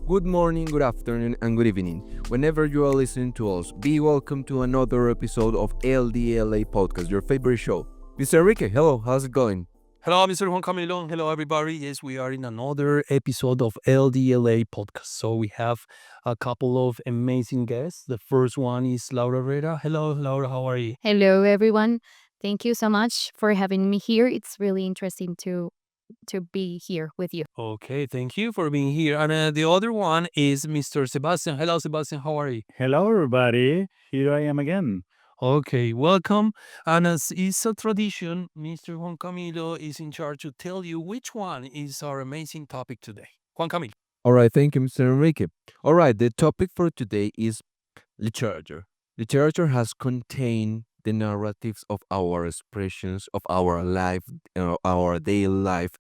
Good morning, good afternoon, and good evening. Whenever you are listening to us, be welcome to another episode of LDLA Podcast, your favorite show. Mr. Enrique, hello, how's it going? Hello, Mr. Juan Camilo. Hello, everybody. Yes, we are in another episode of LDLA podcast. So we have a couple of amazing guests. The first one is Laura Herrera. Hello, Laura. How are you? Hello, everyone. Thank you so much for having me here. It's really interesting to be here with you. Okay, thank you for being here. And the other one is Mr. Sebastian. Hello, Sebastian. How are you? Hello, everybody. Here I am again. Okay, welcome. And as is a tradition, Mr. Juan Camilo is in charge to tell you which one is our amazing topic today. Juan Camilo. All right, thank you, Mr. Enrique. All right, the topic for today is literature. Literature has contained the narratives of our expressions of our life, our daily life.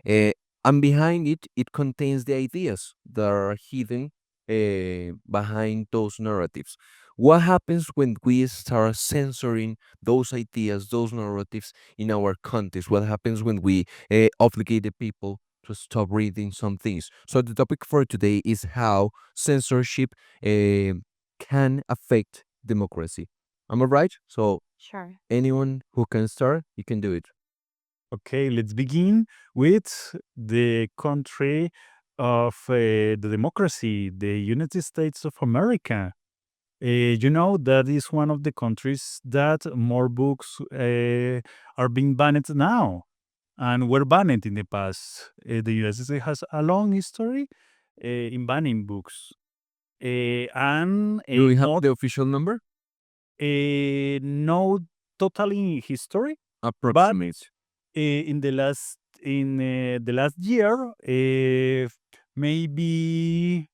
Uh, and behind it, it contains the ideas that are hidden behind those narratives. What happens when we start censoring those ideas, those narratives in our context? What happens when we obligate the people to stop reading some things? So the topic for today is how censorship can affect democracy. Am I right? So Sure. anyone who can start, you can do it. Okay, let's begin with the country of the democracy, the United States of America. That is one of the countries that more books are being banned now and were banned in the past. The USA has a long history in banning books. And Do we have not the official number? no totally history, but Approximate. in the last year, maybe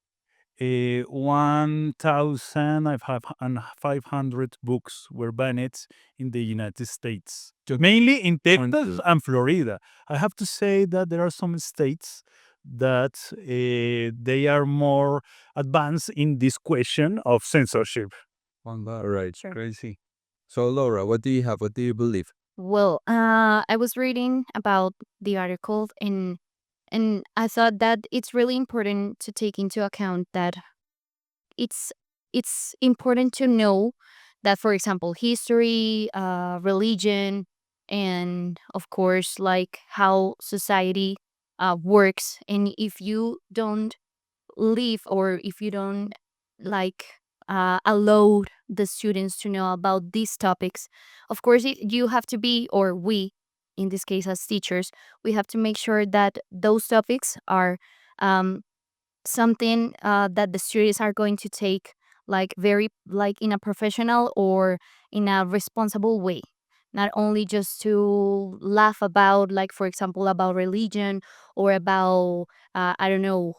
1,500 books were banned in the United States, mainly in Texas and Florida. I have to say that there are some states that they are more advanced in this question of censorship. All right, Sure. crazy. So Laura, what do you have? What do you believe? Well, I was reading about the article and I thought that it's really important to take into account that it's it's important to know that, for example, history, religion, and of course, like how society works. And if you don't live or if you don't like allow the students to know about these topics, of course you have to be, or we in this case as teachers, we have to make sure that those topics are um, something that the students are going to take like very like in a professional or in a responsible way, not only just to laugh about, like for example about religion or about I don't know,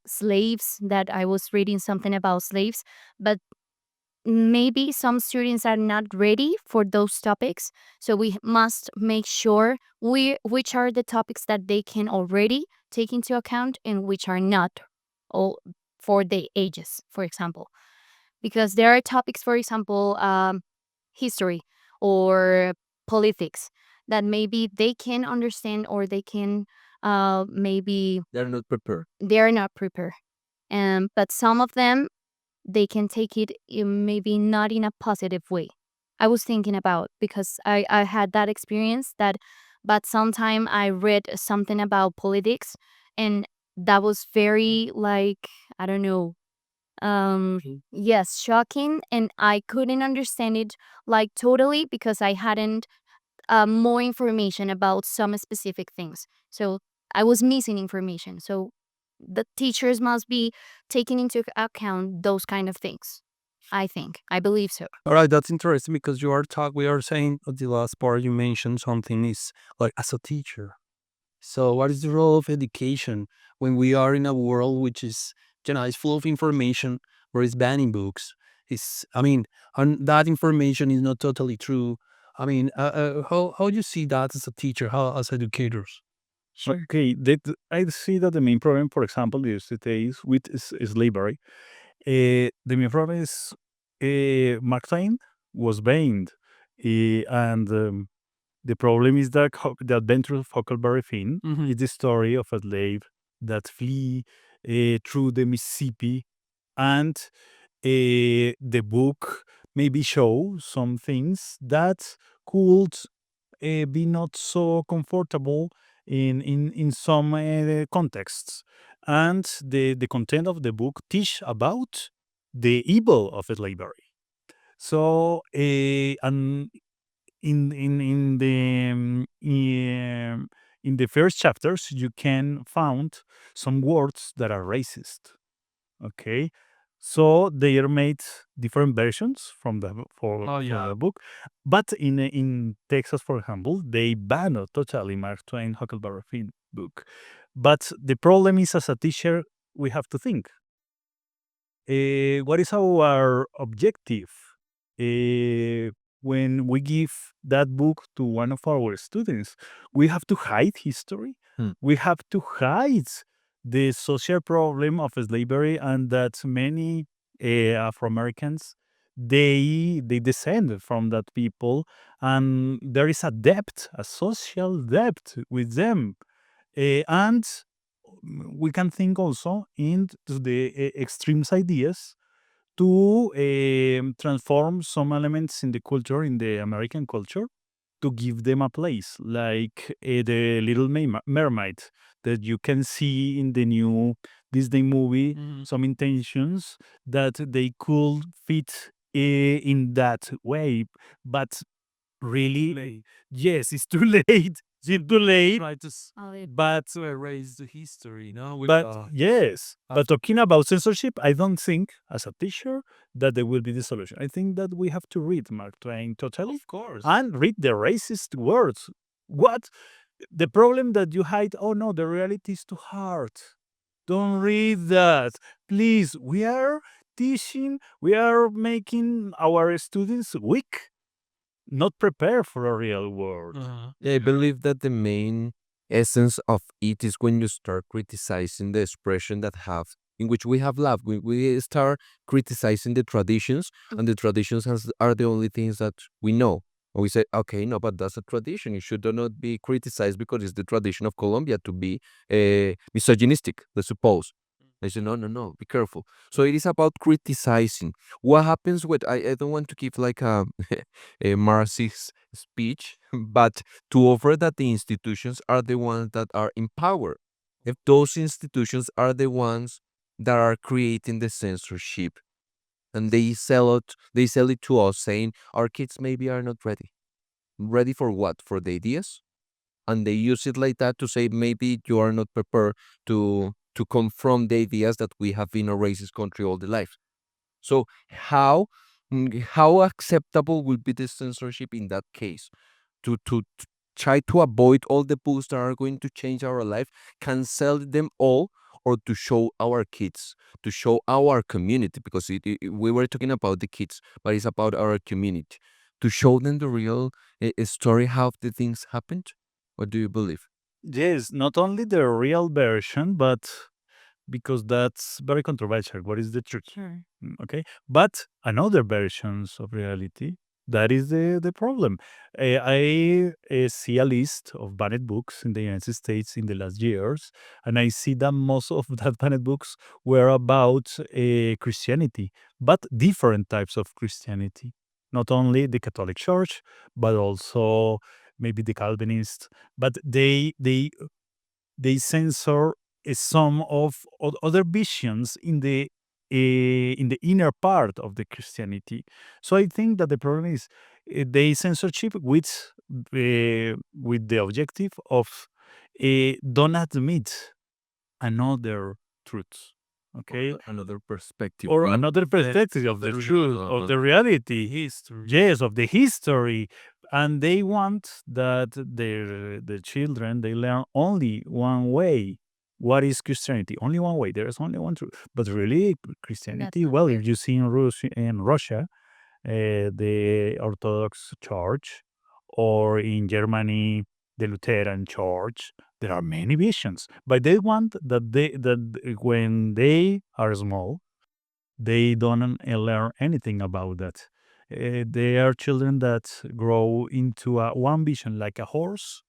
slaves, that I was reading something about slaves, but maybe some students are not ready for those topics, so we must make sure which are the topics that they can already take into account and which are not, or for the ages, for example, because there are topics, for example, history or politics, that maybe they can understand or they can maybe They're not prepared. they are not prepared, but some of them they can take it maybe not in a positive way. I was thinking about, because I had that experience that, but sometime I read something about politics and that was very like, I don't know, yes, shocking, and I couldn't understand it like totally because I hadn't more information about some specific things. So I was missing information. So the teachers must be taking into account those kind of things. I think. I believe so. All right, that's interesting because we are saying at the last part you mentioned something is like as a teacher. So what is the role of education when we are in a world which is, is full of information or is banning books? And that information is not totally true. How do you see that as a teacher, how as educators? Okay, I see that the main problem, for example, is today with slavery. The main problem is Mark Twain was banned, and the problem is that the Adventure of Huckleberry Finn Mm-hmm. is the story of a slave that flee. through the Mississippi, and the book maybe show some things that could be not so comfortable in some contexts. And the content of the book teach about the evil of slavery. So, and in the in the first chapters, you can found some words that are racist. Okay, so they are made different versions from Oh for yeah. the book, but in Texas, for example, they banned totally Mark Twain Huckleberry Finn book. But the problem is, as a teacher, we have to think what is our objective when we give that book to one of our students? We have to hide history. Hmm. We have to hide the social problem of slavery, and that many Afro Americans they descend from that people, and there is a debt, a social debt with them. And we can think also into the extremes ideas to transform some elements in the culture, in the American culture, to give them a place, like the Little Mermaid that you can see in the new Disney movie. Mhm. Some intentions that they could fit in that way, but really, Late. yes, it's too late. It's too late. Try But to erase the history, no? With but yes, but af- talking about censorship, I don't think as a teacher that there will be the solution. I think that we have to read Mark Twain totally of course. and read the racist words. What the problem that you hide? Oh no, the reality is too hard. Don't read that, please. We are teaching. We are making our students weak, not prepared for a real world. Yeah, I believe that the main essence of it is when you start criticizing the expression that have in which we have love. We start criticizing the traditions, and the traditions are the only things that we know. And we say, okay, no, but that's a tradition. It should not be criticized because it's the tradition of Colombia to be misogynistic, let's suppose. I say, no, no, no, be careful. So it is about criticizing. What happens with, I don't want to give like a Marxist speech, but to offer that the institutions are the ones that are in power. If those institutions are the ones that are creating the censorship, and they sell it to us saying our kids maybe are not ready. Ready for what? For the ideas? And they use it like that to say maybe you are not prepared to confront the ideas that we have been a racist country all the life. So how acceptable will be the censorship in that case? To try to avoid all the books that are going to change our life, cancel them all, or to show our kids, to show our community, because we were talking about the kids, but it's about our community, to show them the real story, how the things happened. What do you believe? Yes, not only the real version, but because that's very controversial. What is the truth? Sure. Okay, but another versions of reality. That is the problem. I see a list of banned books in the United States in the last years, and I see that most of that banned books were about Christianity, but different types of Christianity. Not only the Catholic Church, but also maybe the Calvinist. But they censor some of other visions in the inner part of the Christianity. So I think that the problem is they censorship with the objective of don't admit another truth. Okay, Another perspective, or no? another perspective of the truth, of the reality, history. yes, of the history. And they want that the children they learn only one way. What is Christianity? Only one way. There is only one truth. But really, That's Christianity, not well, true. if you see in Russia, the Orthodox Church, or in Germany, the Lutheran Church, there are many visions. But they want that when they are small, they don't learn anything about that. They are children that grow into one vision, like a horse,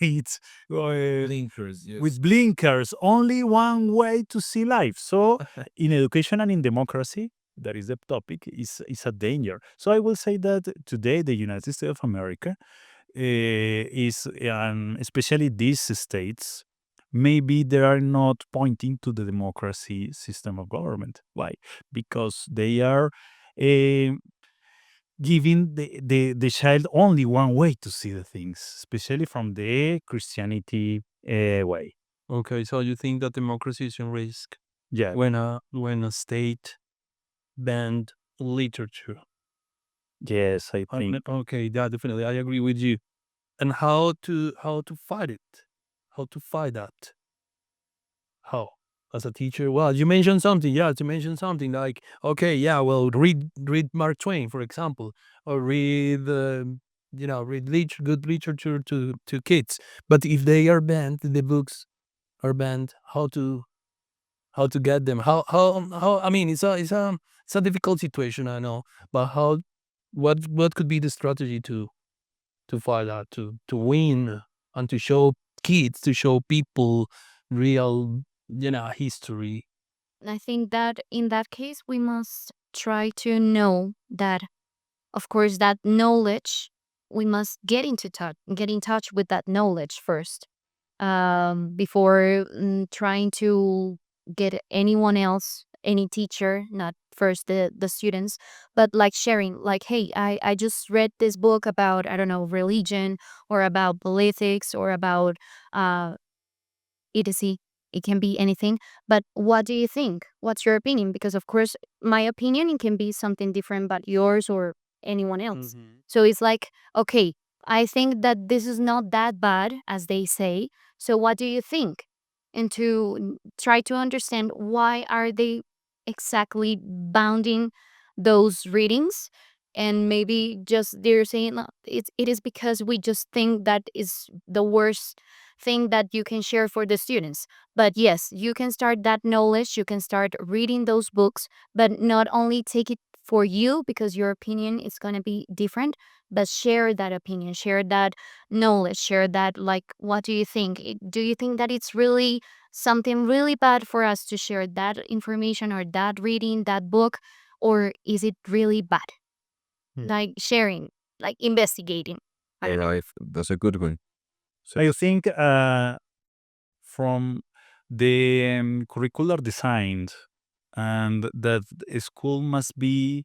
with Blinkers, yes. with blinkers, only one way to see life. So, in education and in democracy, that is the topic, is a danger. So, I will say that today, the United States of America is, especially these states, maybe they are not pointing to the democracy system of government. Why? Because they are uh, giving the child only one way to see the things, especially from the Christianity way. Okay, so you think that democracy is in risk Yeah. when a state banned literature? Yes, I think. Okay, yeah, definitely, I agree with you. And how to fight it? How to fight that? How? As a teacher, well, you mentioned something. Yeah, to mention something like, okay, yeah, well, read Mark Twain, for example, or read read good literature to kids. But if they are banned, the books are banned. How to get them? How? I mean, it's a difficult situation, I know, but how? What could be the strategy to fight that, to win, and to show kids, to show people real, history. I think that in that case, we must try to know that, of course, that knowledge, we must get in touch with that knowledge first, before trying to get anyone else, any teacher, not first the students, but like sharing, like, hey, I just read this book about, I don't know, religion, or about politics, or about uh etc. It can be anything. But what do you think? What's your opinion? Because of course, my opinion, it can be something different, but yours or anyone else. Mhm. So it's like, okay, I think that this is not that bad as they say. So what do you think? And to try to understand, why are they exactly bounding those readings? And maybe just they're saying, "No, it is because we just think that is the worst thing that you can share for the students." But yes, you can start that knowledge, you can start reading those books, but not only take it for you because your opinion is going to be different, but share that opinion, share that knowledge, share that, like, what do you think? Do you think that it's really something really bad for us to share that information, or that reading, that book, or is it really bad? Hmm. Like sharing, like investigating. I don't know. If that's a good one. So I think from the curricular design and that a school must be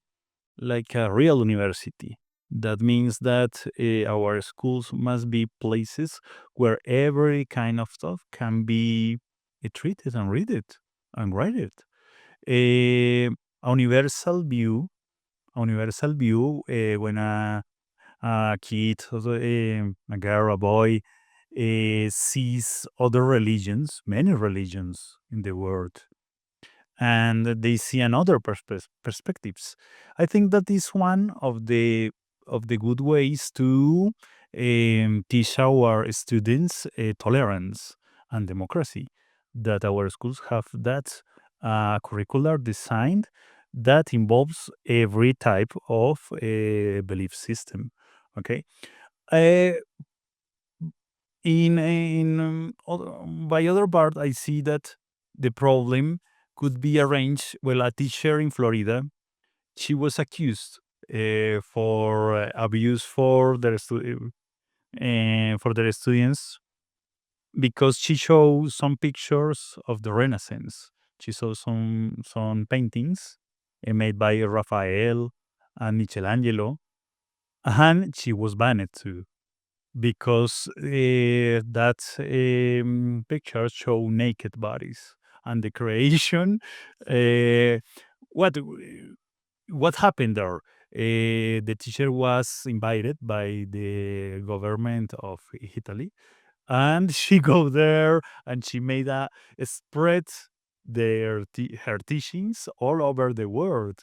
like a real university. That means that our schools must be places where every kind of stuff can be treated and read it and write it. A, a universal view, when a kid, a girl, a boy, sees other religions, many religions in the world, and they see another perspectives. I think that is one of the good ways to teach our students tolerance and democracy. That our schools have that curricular design that involves every type of belief system. Okay, uh, by other part, I see that the problem could be arranged. Well, a teacher in Florida, she was accused for abuse for their students because she showed some pictures of the Renaissance. She saw some paintings made by Raphael and Michelangelo, and she was banned too because that pictures show naked bodies and the creation. Uh, what what happened there? The teacher was invited by the government of Italy, and she go there and she made a spread her teachings all over the world,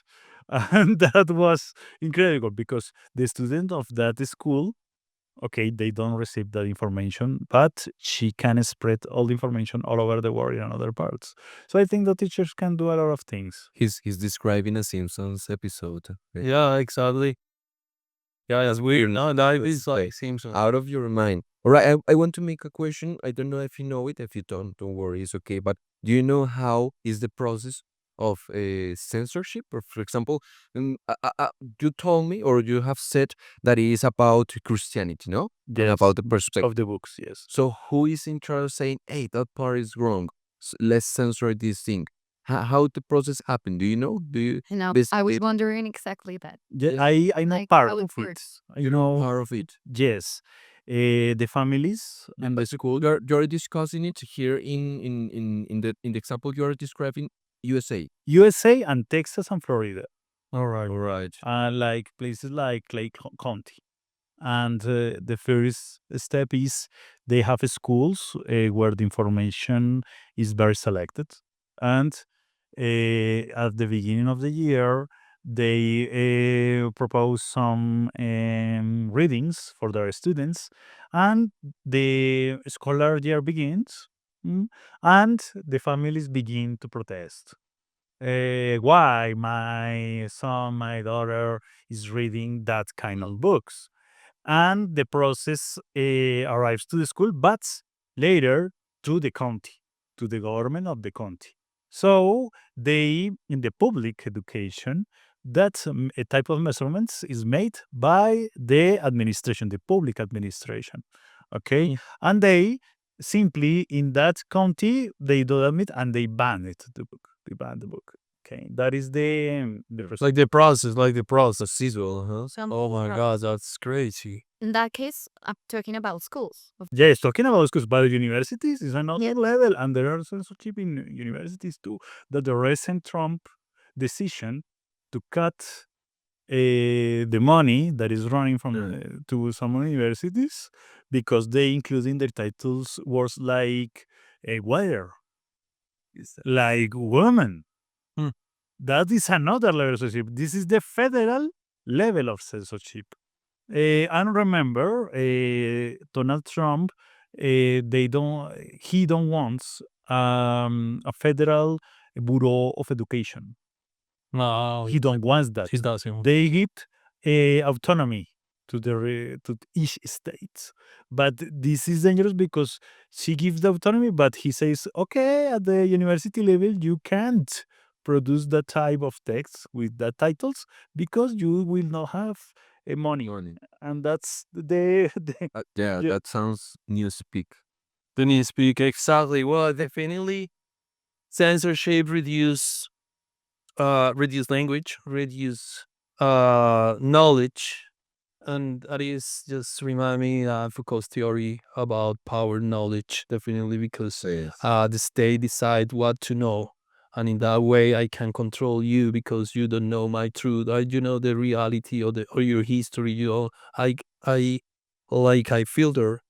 and that was incredible because the student of that school, okay, they don't receive that information, but she can spread all the information all over the world in other parts. So I think the teachers can do a lot of things. he's describing a Simpsons episode. Okay? Yeah, exactly. Yeah, that's weird. No, that Let's is like say, Simpsons. out of your mind. All right, I want to make a question. I don't know if you know it. If you don't worry, it's okay. But do you know how is the process of censorship? Or for example, you told me or you have said that it is about Christianity, no? And Yes, about the perspective. of the books. Yes. So who is in charge of saying, "Hey, that part is wrong. Let's censor this thing"? How the process happened? Do you know? Do you? You know, Bas- I was it- wondering exactly that. Yeah, Yeah. I know Like part how it of it. works. You know part of it. Yes, the families And and the the school you're discussing it here in the example you're describing USA. USA and Texas and Florida, All right. All right. like places like County. And the first step is they have schools where the information is very selected. And at the beginning of the year, they propose some readings for their students. And the scholar year begins. And the families begin to protest. Why my son, my daughter is reading that kind of books? And the process arrives to the school, but later to the county, to the government of the county. So they, in the public education, that a type of measurements is made by the administration, the public administration. Okay, and they simply in that county they do admit and they ban it. The book, they ban the book. Okay, that is the Like the process, like the process. Caesar, huh? Some Oh my pro- God, that's crazy. In that case, I'm talking about schools. Yes, talking about schools, but universities is another Yeah. level, and there are censorship in universities too. That the recent Trump decision to cut the money that is running from to some universities because they include in their titles words like a where, like woman. Hmm. That is another level of censorship. This is the federal level of censorship. And remember, Donald Trump, he don't wants a federal bureau of education. No, He don't want that. he doesn't. They give autonomy to to each state. But this is dangerous because she gives the autonomy, but he says, okay, at the university level, you can't produce that type of text with that titles because you will not have money. Morning. And that's the Yeah, Yeah. that sounds newspeak. The newspeak, exactly. Well, definitely censorship reduce language, reduce knowledge. And that is just remind me Foucault's theory about power knowledge, definitely, because Yes. the state decide what to know. And in that way, I can control you because you don't know my truth. You know the reality or your history. I I filter,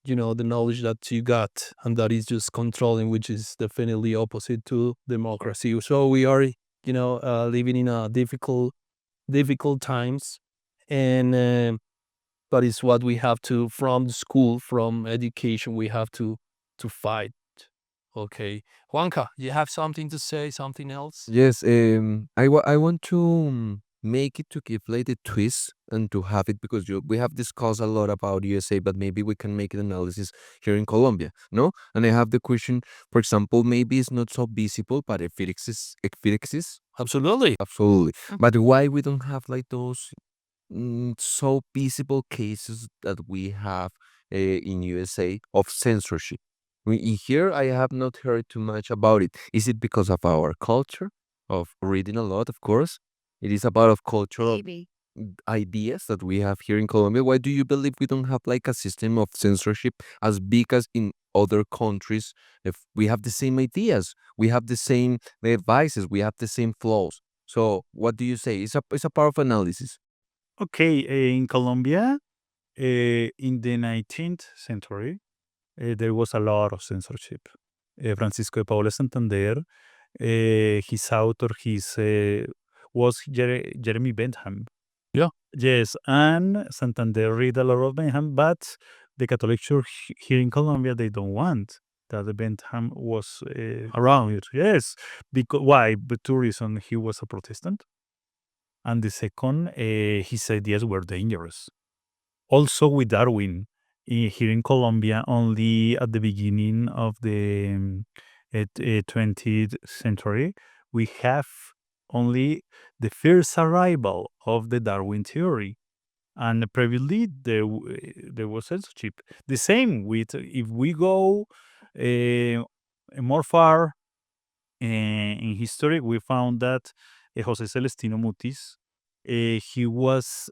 the knowledge that you got, and that is just controlling, which is definitely opposite to democracy. So we are, living in a difficult times, and but it's what we have to from the school, from education, we have to fight. Okay, Juanca, you have something to say? Something else? Yes, I want to make it to give like a twist and to have it because we have discussed a lot about USA, but maybe we can make an analysis here in Colombia, no? And I have the question, for example, maybe it's not so visible, but if it exists, Absolutely. absolutely. But why we don't have like those so visible cases that we have in USA of censorship? In here, I have not heard too much about it. Is it because of our culture of reading a lot? Of course, it is about of cultural Maybe. ideas that we have here in Colombia. Why do you believe we don't have like a system of censorship as big as in other countries? If we have the same ideas, we have the same advices, we have the same flaws. So, what do you say? It's a part of analysis. Okay, in Colombia, in the 19th century, there was a lot of censorship. Francisco de Paula Santander, his author, was Jeremy Bentham. Yeah. Yes, and Santander read a lot of Bentham, but the Catholic Church here in Colombia, they don't want that the Bentham was around it. Yes, because why? But two reasons. He was a Protestant, and the second, his ideas were dangerous. Also with Darwin, here in Colombia only at the beginning of the 20th century. We have only the first arrival of the Darwin theory. And previously, there was censorship. The same with if we go more far in history, we found that Jose Celestino Mutis, he was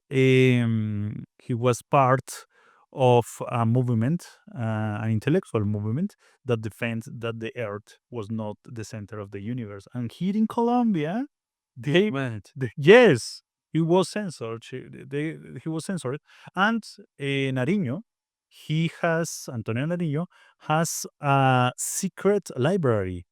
part of a movement, an intellectual movement that defends that the Earth was not the center of the universe. And here in Colombia, they Right. yes, he was censored. He was censored, and Nariño, Antonio Nariño has a secret library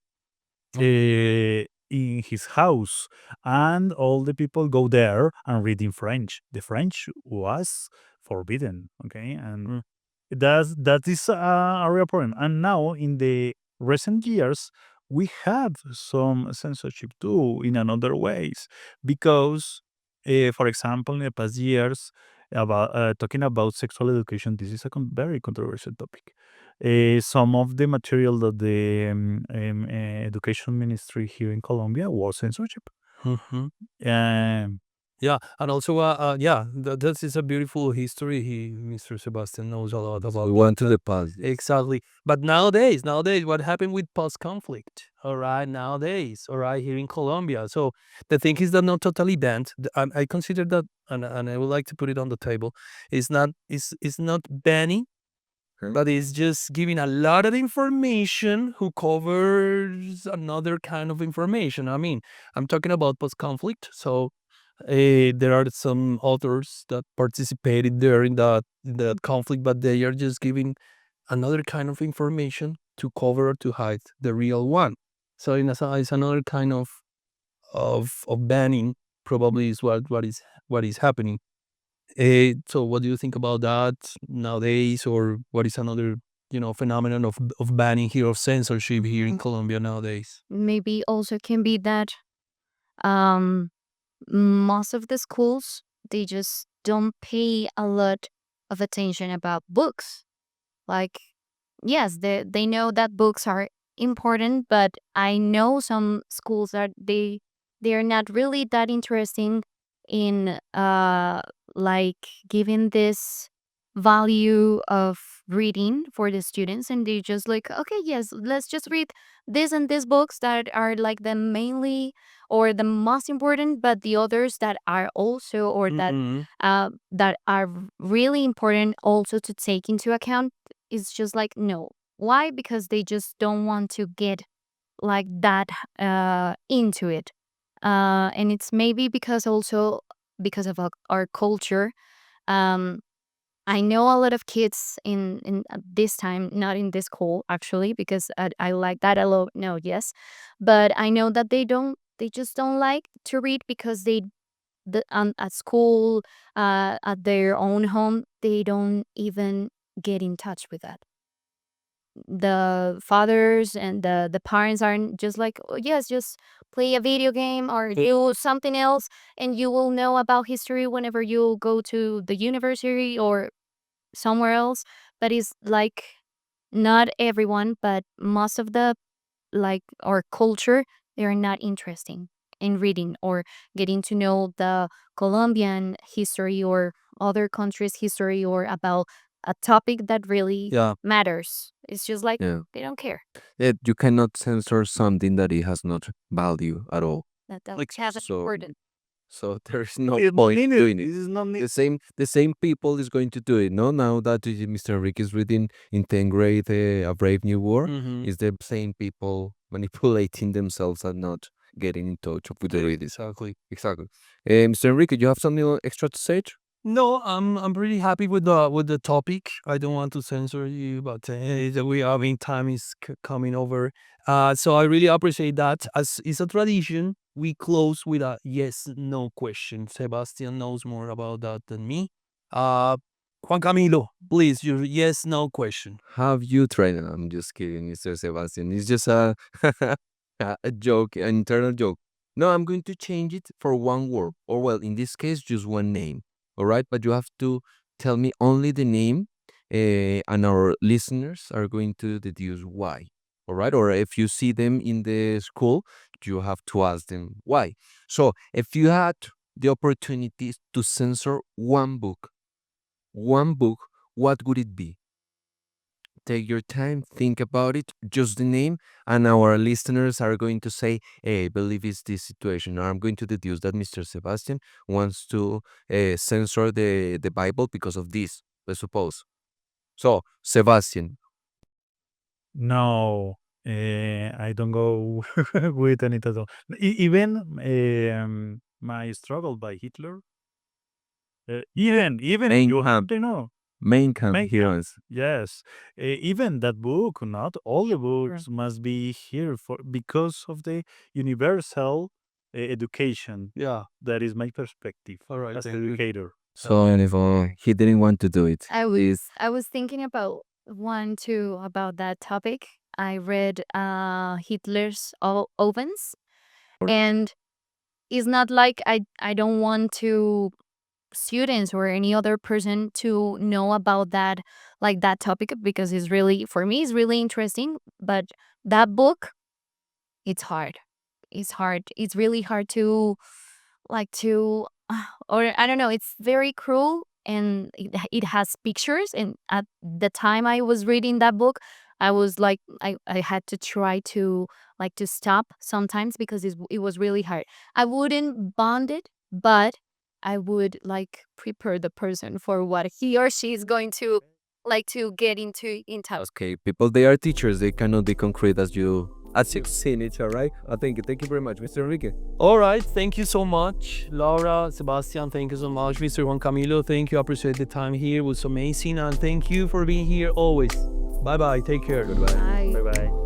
in his house, and all the people go there and read in French. The French was forbidden, okay, and Mm. that is a real problem. And now in the recent years, we have some censorship too in another ways because, for example, in the past years, about talking about sexual education, this is a very controversial topic. Some of the material that the education ministry here in Colombia was censorship. Mhm. Um, Yeah, and also, yeah, that is a beautiful history. Mr. Sebastian knows a lot So about we went to that. the past. Exactly. But nowadays, what happened with post-conflict? All right, nowadays, all right, here in Colombia. So the thing is that not totally banned. I consider that, and I would like to put it on the table. It's not banning, Okay. but it's just giving a lot of information who covers another kind of information. I mean, I'm talking about post-conflict, so there are some authors that participated there in that conflict, but they are just giving another kind of information to cover or to hide the real one. So in a sense, it's another kind of banning. Probably is what is happening. So what do you think about that nowadays, or what is another phenomenon of banning here, of censorship here in Colombia nowadays? Maybe also can be that um, most of the schools, they just don't pay a lot of attention about books. Like, yes, they know that books are important, but I know some schools that they're not really that interesting in like giving this value of reading for the students, and they just like, okay, yes, let's just read this and these books that are like the mainly or the most important, but the others that are also or Mm-mm. that are really important also to take into account is just like no. Why? Because they just don't want to get like that into it. And it's maybe because also because of our culture. Um, I know a lot of kids in this time, not in this school actually, because I like that a lot. No, yes, but I know that they just don't like to read because at school, at their own home, they don't even get in touch with that. The fathers and the parents aren't just like, oh, yes, just play a video game or do something else, and you will know about history whenever you go to the university or somewhere else. But it's like not everyone, but most of the like our culture, they are not interesting in reading or getting to know the Colombian history or other countries' history or about a topic that really Yeah. matters. It's just like Yeah. they don't care. You cannot censor something that it has not value at all. That Like, has So important. so there is no It's not point needed. doing This it. is not needed. The same people is going to do it. No, now that Mr. Rick is reading in 10th grade A Brave New World, mm-hmm. is the same people manipulating themselves and not getting in touch with the readers. Exactly. Exactly. Mr. Enrique, you have something extra to say? No, I'm pretty happy with the topic. I don't want to censor you, but I mean, time is coming over. So I really appreciate that. As is a tradition, we close with a yes/no question. Sebastian knows more about that than me. Uh, Juan Camilo, please, your yes/no question. Have you tried it? I'm just kidding, Mr. Sebastian. It's just a joke, an internal joke. No, I'm going to change it for one word, or well, in this case, just one name. All right, but you have to tell me only the name and our listeners are going to deduce why. All right. Or if you see them in the school, you have to ask them why. So if you had the opportunity to censor one book, what would it be? Take your time, think about it, just the name, and our listeners are going to say, hey, I believe it's this situation. Or I'm going to deduce that Mr. Sebastian wants to censor the Bible because of this, let's suppose. So, Sebastian, No, I don't go with any title. Even my struggle by Hitler. Even Main you have camp, to know. main camp Make heroes. yes, even that book, not all the books must be here for because of the universal education. Yeah. That is my perspective All right. as Thank an you. educator. So, and if he didn't want to do it, I was thinking about one too about that topic. I read Hitler's ovens, and it's not like I don't want to students or any other person to know about that, like that topic, because it's really, for me it's really interesting, but that book, it's hard. It's really hard to, like, to or I don't know, it's very cruel, and it has pictures, and at the time I was reading that book, I was like, I had to try to, like, to stop sometimes because it was really hard. I wouldn't bond it, but I would, like, prepare the person for what he or she is going to, like, to get into. okay, people, they are teachers. They cannot be concrete as you've seen it. All right. Thank you very much, Mr. Enrique. All right. Thank you so much, Laura, Sebastian. Thank you so much, Mr. Juan Camilo. Thank you. I appreciate the time here. It was amazing. And thank you for being here always. Bye bye. Take care. Goodbye. Bye. Bye bye.